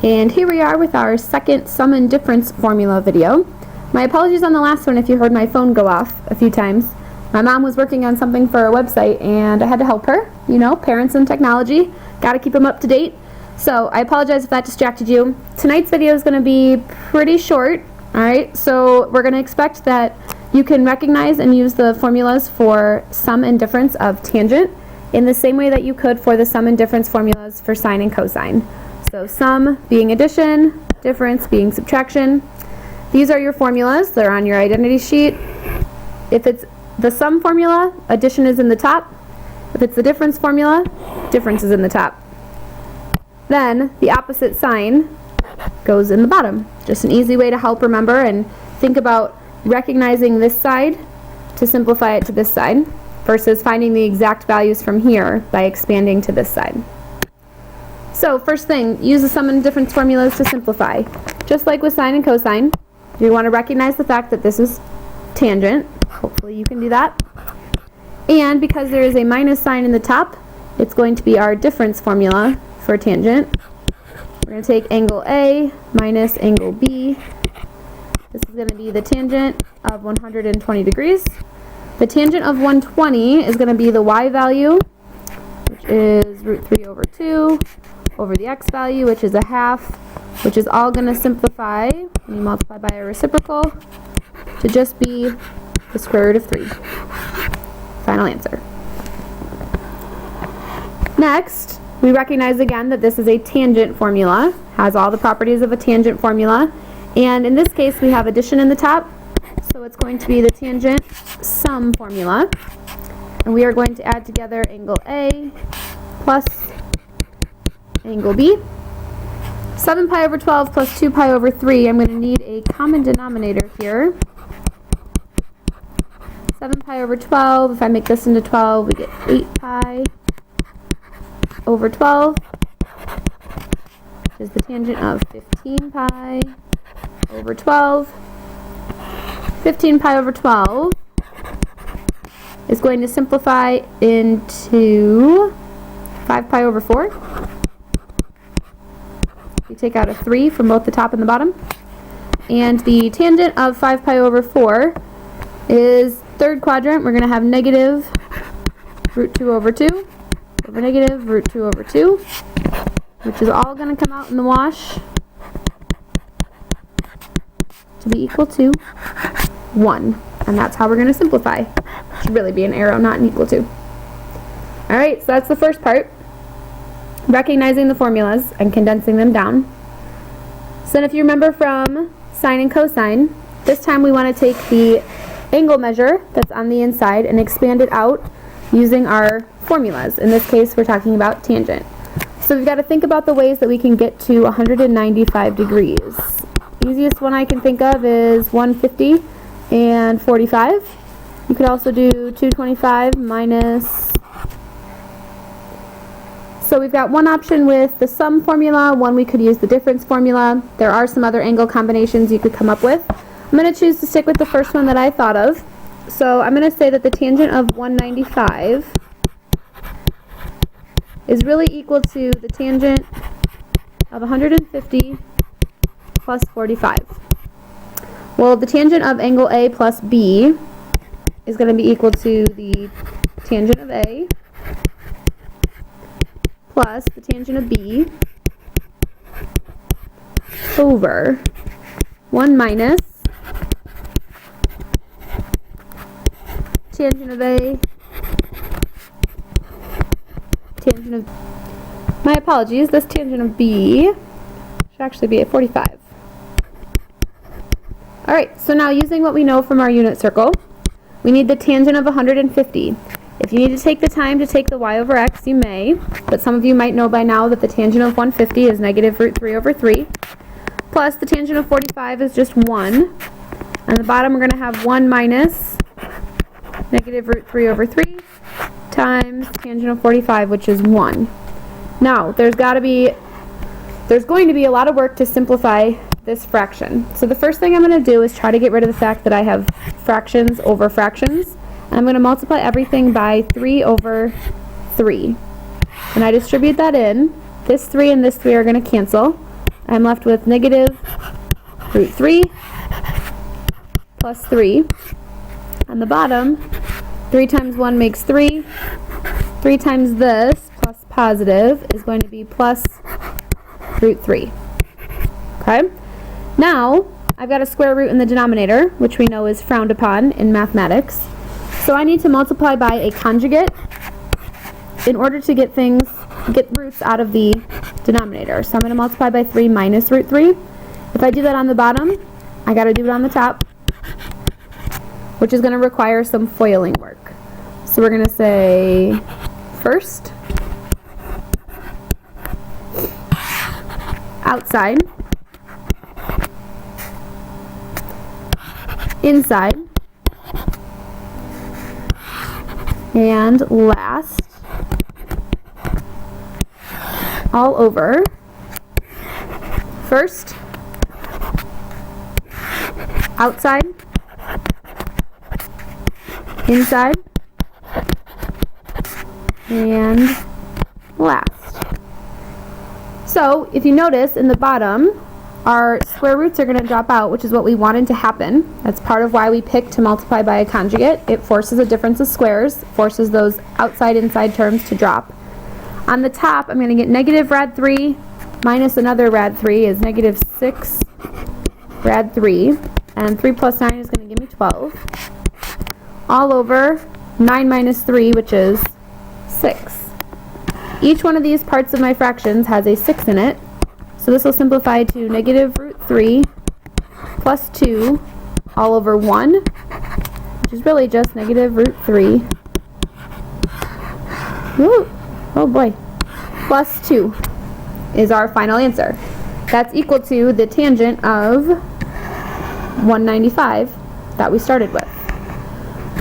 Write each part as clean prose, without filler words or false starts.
And here we are with our second sum and difference formula video. My apologies on the last one if you heard my phone go off a few times. My mom was working on something for our website and I had to help her. You know, parents and technology, gotta keep them up to date. So I apologize if that distracted you. Tonight's video is going to be pretty short. Alright, so we're going to expect that you can recognize and use the formulas for sum and difference of tangent in the same way that you could for the sum and difference formulas for sine and cosine. So sum being addition, difference being subtraction. These are your formulas. They're on your identity sheet. If it's the sum formula, addition is in the top. If it's the difference formula, difference is in the top. Then the opposite sign goes in the bottom. Just an easy way to help remember and think about recognizing this side to simplify it to this side versus finding the exact values from here by expanding to this side. So first thing, use the sum and difference formulas to simplify. Just like with sine and cosine, you want to recognize the fact that this is tangent. Hopefully you can do that. And because there is a minus sign in the top, it's going to be our difference formula for tangent. We're going to take angle A minus angle B. This is going to be the tangent of 120 degrees. The tangent of 120 is going to be the y value, which is root 3 over 2, over the x value, which is a half, which is all going to simplify when you multiply by a reciprocal to just be the square root of 3. Final answer. Next, we recognize again that this is a tangent formula, has all the properties of a tangent formula, and in this case we have addition in the top, so it's going to be the tangent sum formula, and we are going to add together angle A plus angle B. 7 pi over 12 plus 2 pi over 3, I'm going to need a common denominator here. 7 pi over 12, if I make this into 12, we get 8 pi over 12, which is the tangent of 15 pi over 12. 15 pi over 12 is going to simplify into 5 pi over 4. We take out a 3 from both the top and the bottom. And the tangent of 5 pi over 4 is third quadrant. We're going to have negative root 2 over 2 over negative root 2 over 2, which is all going to come out in the wash to be equal to 1. And that's how we're going to simplify. It should really be an arrow, not an equal to. Alright, so that's the first part. Recognizing the formulas and condensing them down. So then if you remember from sine and cosine, this time we want to take the angle measure that's on the inside and expand it out using our formulas. In this case, we're talking about tangent. So we've got to think about the ways that we can get to 195 degrees. Easiest one I can think of is 150 and 45. You could also do 225 minus. So we've got one option with the sum formula, one we could use the difference formula. There are some other angle combinations you could come up with. I'm going to choose to stick with the first one that I thought of. So I'm going to say that the tangent of 195 is really equal to the tangent of 150 plus 45. Well, the tangent of angle A plus B is going to be equal to the tangent of A plus the tangent of B over 1 minus tangent of A, tangent of, my apologies, this tangent of B should actually be at 45. Alright, so now using what we know from our unit circle, we need the tangent of 150. If you need to take the time to take the y over x, you may, but some of you might know by now that the tangent of 150 is negative root 3 over 3, plus the tangent of 45 is just 1. On the bottom we're going to have 1 minus negative root 3 over 3 times tangent of 45, which is 1. Now, there's going to be a lot of work to simplify this fraction. So the first thing I'm going to do is try to get rid of the fact that I have fractions over fractions. And I'm going to multiply everything by 3 over 3. When I distribute that in, this 3 and this 3 are going to cancel. I'm left with negative root 3 plus 3. On the bottom, 3 times 1 makes 3. 3 times this plus positive is going to be plus root 3. Okay? Now, I've got a square root in the denominator, which we know is frowned upon in mathematics. So I need to multiply by a conjugate in order to get roots out of the denominator. So I'm going to multiply by 3 minus root 3. If I do that on the bottom, I got to do it on the top, which is going to require some foiling work. So we're going to say first, outside, inside, and last, all over. First, outside, inside, and last. So if you notice in the bottom, our square roots are going to drop out, which is what we wanted to happen. That's part of why we picked to multiply by a conjugate. It forces a difference of squares, forces those outside-inside terms to drop. On the top, I'm going to get negative rad 3 minus another rad 3 is negative 6 rad 3. And 3 plus 9 is going to give me 12. All over 9 minus 3, which is 6. Each one of these parts of my fractions has a 6 in it. So this will simplify to negative root 3 plus 2 all over 1, which is really just negative root 3. Ooh, oh boy. Plus 2 is our final answer. That's equal to the tangent of 195 that we started with.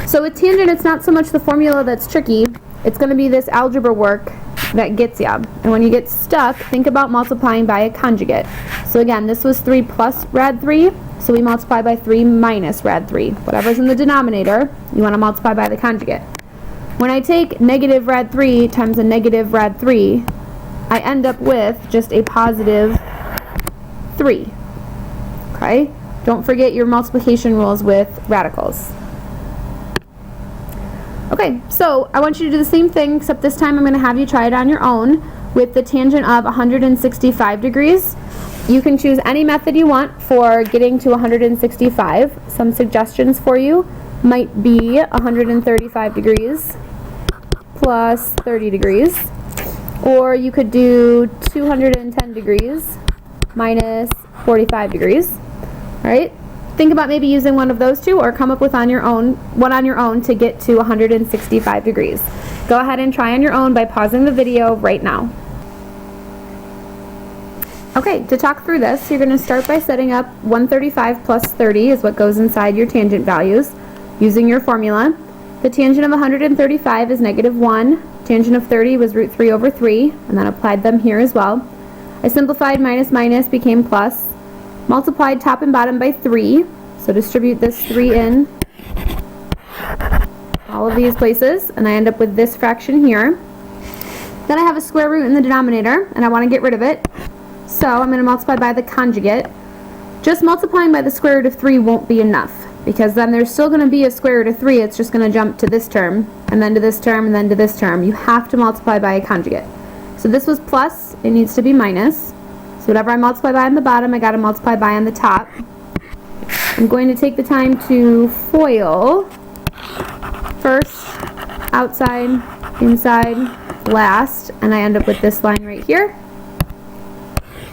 So with tangent, it's not so much the formula that's tricky, it's going to be this algebra work that gets you. And when you get stuck, think about multiplying by a conjugate. So again, this was 3 plus rad 3, so we multiply by 3 minus rad 3. Whatever's in the denominator, you want to multiply by the conjugate. When I take negative rad 3 times a negative rad 3, I end up with just a positive 3. Okay? Don't forget your multiplication rules with radicals. Okay, so I want you to do the same thing, except this time I'm going to have you try it on your own with the tangent of 165 degrees. You can choose any method you want for getting to 165. Some suggestions for you might be 135 degrees plus 30 degrees, or you could do 210 degrees minus 45 degrees. All right? Think about maybe using one of those two, or come up with one on your own to get to 165 degrees. Go ahead and try on your own by pausing the video right now. Okay, to talk through this, you're going to start by setting up 135 plus 30 is what goes inside your tangent values using your formula. The tangent of 135 is negative 1. Tangent of 30 was root 3 over 3, and then applied them here as well. I simplified minus minus became plus. Multiplied top and bottom by 3, so distribute this 3 in all of these places, and I end up with this fraction here. Then I have a square root in the denominator, and I want to get rid of it, so I'm going to multiply by the conjugate. Just multiplying by the square root of 3 won't be enough, because then there's still going to be a square root of 3, it's just going to jump to this term, and then to this term, and then to this term. You have to multiply by a conjugate. So this was plus, it needs to be minus. So whatever I multiply by on the bottom, I got to multiply by on the top. I'm going to take the time to FOIL. First, outside, inside, last, and I end up with this line right here.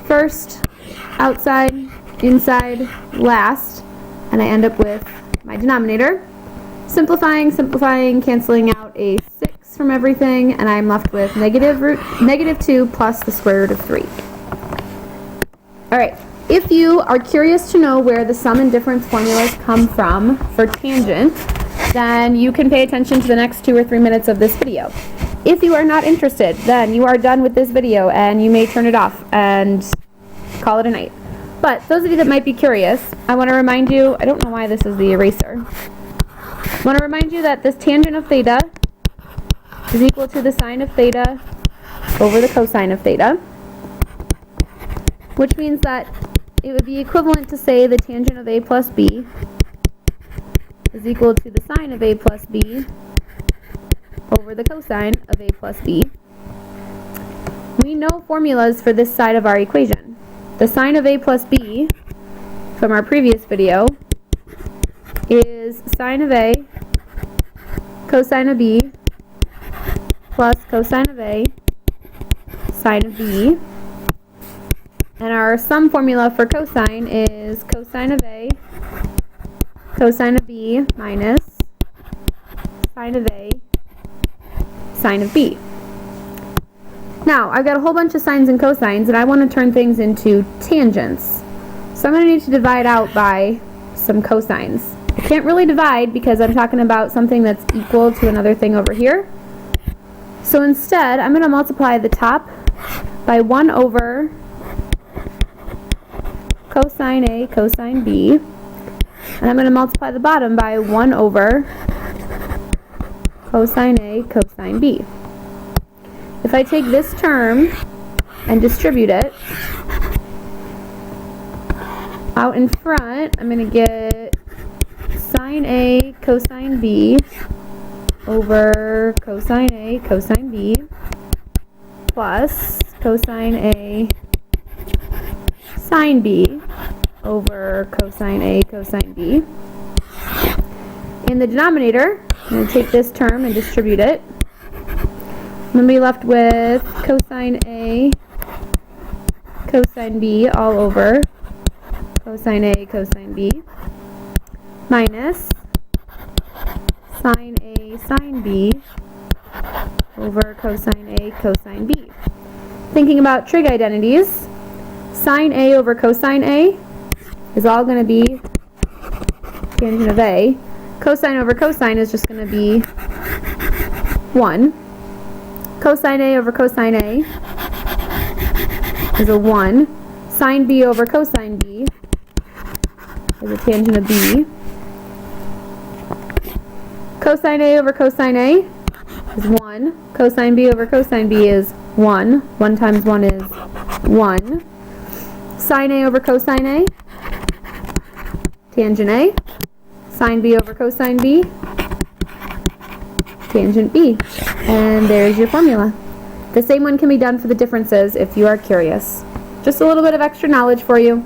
First, outside, inside, last, and I end up with my denominator. Simplifying, canceling out a 6 from everything, and I'm left with negative 2 plus the square root of 3. Alright, if you are curious to know where the sum and difference formulas come from for tangent, then you can pay attention to the next 2 or 3 minutes of this video. If you are not interested, then you are done with this video and you may turn it off and call it a night. But those of you that might be curious, I want to remind you, I don't know why this is the eraser. I want to remind you that this tangent of theta is equal to the sine of theta over the cosine of theta. which means that it would be equivalent to say the tangent of a plus b is equal to the sine of a plus b over the cosine of a plus b. We know formulas for this side of our equation. The sine of a plus b from our previous video is sine of a cosine of b plus cosine of a sine of b. And our sum formula for cosine is cosine of a cosine of b minus sine of a sine of b. Now, I've got a whole bunch of sines and cosines, and I want to turn things into tangents. So I'm going to need to divide out by some cosines. I can't really divide because I'm talking about something that's equal to another thing over here. So instead, I'm going to multiply the top by 1 over cosine A cosine B, and I'm going to multiply the bottom by 1 over cosine A cosine B. If I take this term and distribute it out in front, I'm going to get sine A cosine B over cosine A cosine B plus cosine A sine B over cosine A cosine B. In the denominator, I'm going to take this term and distribute it. I'm going to be left with cosine A cosine B all over cosine A cosine B minus sine A sine B over cosine A cosine B. Thinking about trig identities, sine A over cosine A is all going to be tangent of A. Cosine over cosine is just going to be 1. Cosine A over cosine A is a 1. Sine B over cosine B is a tangent of B. Cosine A over cosine A is 1. Cosine B over cosine B is 1. 1 times 1 is 1. Sine A over cosine A, tangent A. Sine B over cosine B, tangent B. And there's your formula. The same one can be done for the differences if you are curious. Just a little bit of extra knowledge for you.